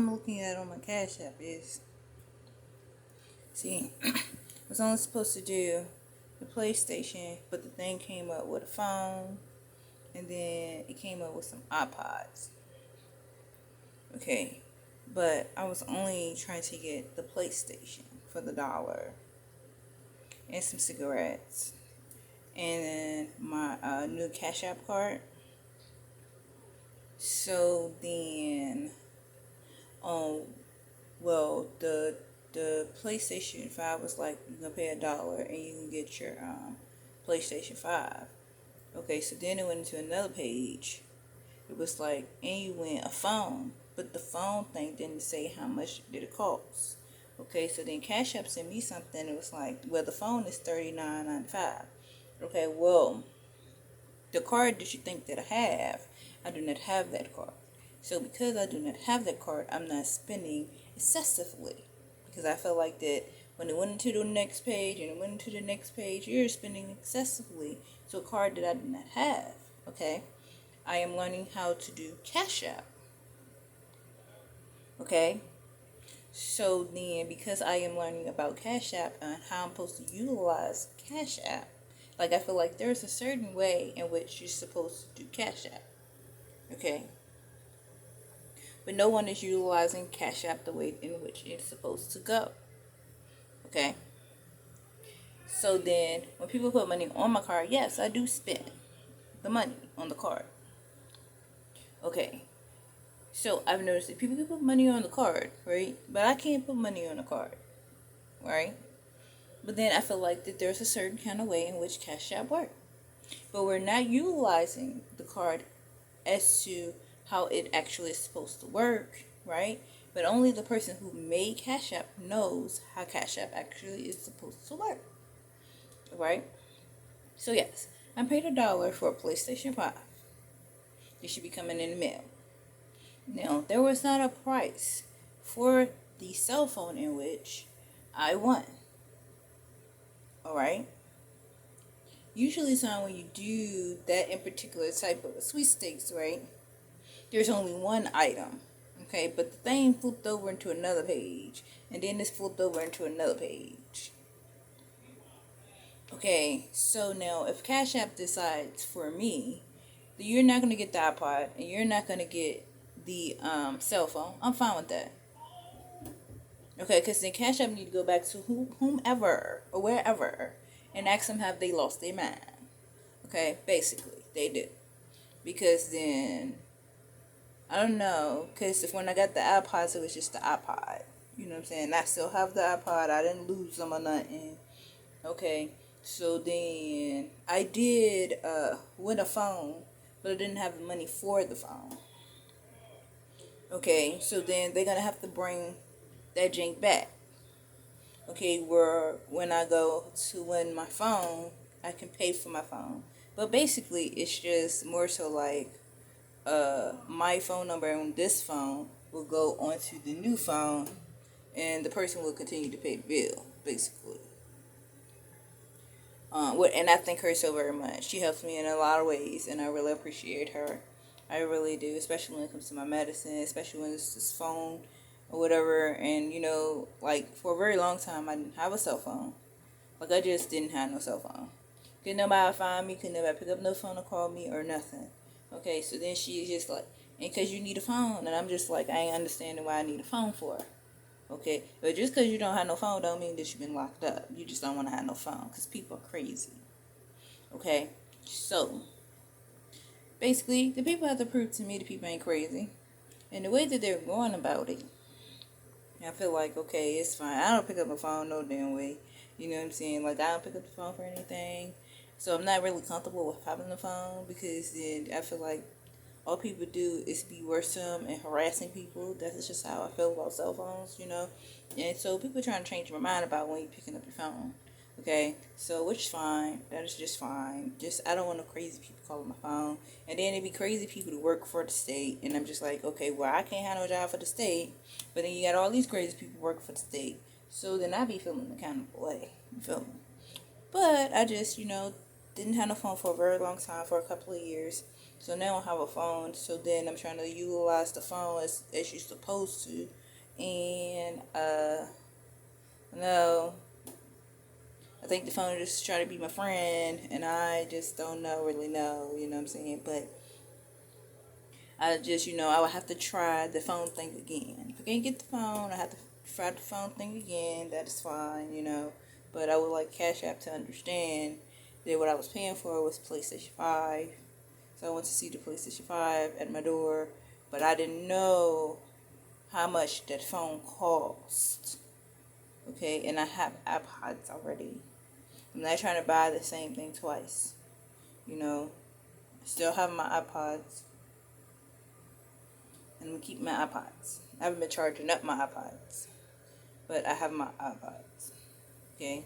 I'm looking at on my Cash App is, see, I was only supposed to do the PlayStation, but the thing came up with a phone, and then it came up with some iPods. Okay, but I was only trying to get the PlayStation for the dollar and some cigarettes, and then my new Cash App card. So then, um, well, the PlayStation 5 was like, you can pay $1 and you can get your PlayStation 5. Okay, so then it went into another page. It was like, and you win a phone, but the phone thing didn't say how much did it cost. Okay, so then Cash App sent me something. It was like, well, the phone is $39.95. Okay, well, the card that you think that I do not have that card. So because I do not have that card, I'm not spending excessively. Because I felt like that when it went into the next page and it went into the next page, you're spending excessively to a card that I do not have. Okay? I am learning how to do Cash App. Okay? So then, because I am learning about Cash App and how I'm supposed to utilize Cash App, like I feel like there's a certain way in which you're supposed to do Cash App. Okay? But no one is utilizing Cash App the way in which it's supposed to go. Okay? So then, when people put money on my card, yes, I do spend the money on the card. Okay. So I've noticed that people can put money on the card, right? But I can't put money on the card, right? But then I feel like that there's a certain kind of way in which Cash App works. But we're not utilizing the card as to how it actually is supposed to work, right? But only the person who made Cash App knows how Cash App actually is supposed to work, right? So yes, I paid $1 for a PlayStation 5. It should be coming in the mail. Now, there was not a price for the cell phone in which I won. Alright? Usually, son, when you do that in particular type of sweepstakes, right? There's only one item. Okay, but the thing flipped over into another page. And then this flipped over into another page. Okay, so now if Cash App decides for me that you're not going to get the iPod and you're not going to get the cell phone, I'm fine with that. Okay, because then Cash App need to go back to whomever or wherever and ask them have they lost their mind. Okay, basically, they do. Because then, I don't know, because if when I got the iPods, it was just the iPod. You know what I'm saying? I still have the iPod. I didn't lose them or nothing. Okay, so then I did win a phone, but I didn't have the money for the phone. Okay, so then they're going to have to bring that jank back. Okay, where when I go to win my phone, I can pay for my phone. But basically, it's just more so like my phone number on this phone will go onto the new phone, and the person will continue to pay the bill, basically. And I thank her so very much. She helps me in a lot of ways, and I really appreciate her. I really do, especially when it comes to my medicine, especially when it's this phone or whatever. And like for a very long time, I didn't have a cell phone. Like I just didn't have no cell phone. Couldn't nobody find me. Couldn't nobody pick up no phone to call me or nothing. Okay, so then she's just like, and because you need a phone, and I'm just like, I ain't understanding why I need a phone for. Okay, but just because you don't have no phone don't mean that you've been locked up. You just don't want to have no phone because people are crazy. Okay, so basically, the people have to prove to me the people ain't crazy, and the way that they're going about it, I feel like okay, it's fine. I don't pick up a phone no damn way. You know what I'm saying? Like I don't pick up the phone for anything, so I'm not really comfortable with popping the phone because then I feel like all people do is be worrisome and harassing people. That's just how I feel about cell phones. And so people are trying to change my mind about when you're picking up your phone. Okay, so which is fine. That is just fine. Just I don't want no crazy people calling my phone. And then it'd be crazy people to work for the state. And I'm just like, okay, well I can't have no job for the state. But then you got all these crazy people working for the state. So then I be feeling the kind of way. You feel me? But I just, didn't have no phone for a very long time, for a couple of years. So now I have a phone. So then I'm trying to utilize the phone as you're supposed to. And no, I think the phone is just trying to be my friend, and I just don't really know, you know what I'm saying? But I just, I would have to try the phone thing again. If I can't get the phone, I have to try the phone thing again. That is fine. But I would like Cash App to understand that what I was paying for was PlayStation 5. So I went to see the PlayStation 5 at my door, but I didn't know how much that phone cost. Okay, and I have iPods already. I'm not trying to buy the same thing twice. I still have my iPods, and I'm gonna keep my iPods. I haven't been charging up my iPods, but I have my iPods. Okay.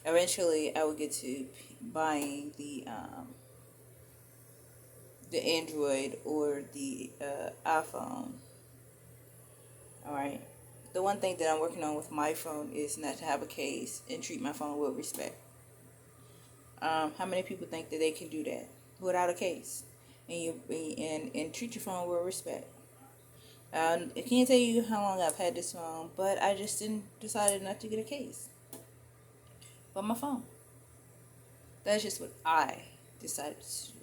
Eventually, I will get to buying the Android or the iPhone. All right. The one thing that I'm working on with my phone is not to have a case and treat my phone with respect. How many people think that they can do that without a case and treat your phone with respect? I can't tell you how long I've had this phone, but I just decided not to get a case for my phone. That's just what I decided to do.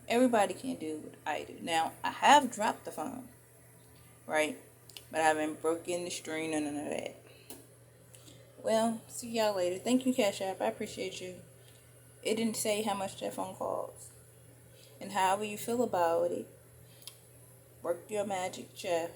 Everybody can do what I do. Now, I have dropped the phone, right? But I haven't broken the screen or none of that. Well, see y'all later. Thank you, Cash App. I appreciate you. It didn't say how much that phone costs. And however you feel about it, work your magic, Jeff.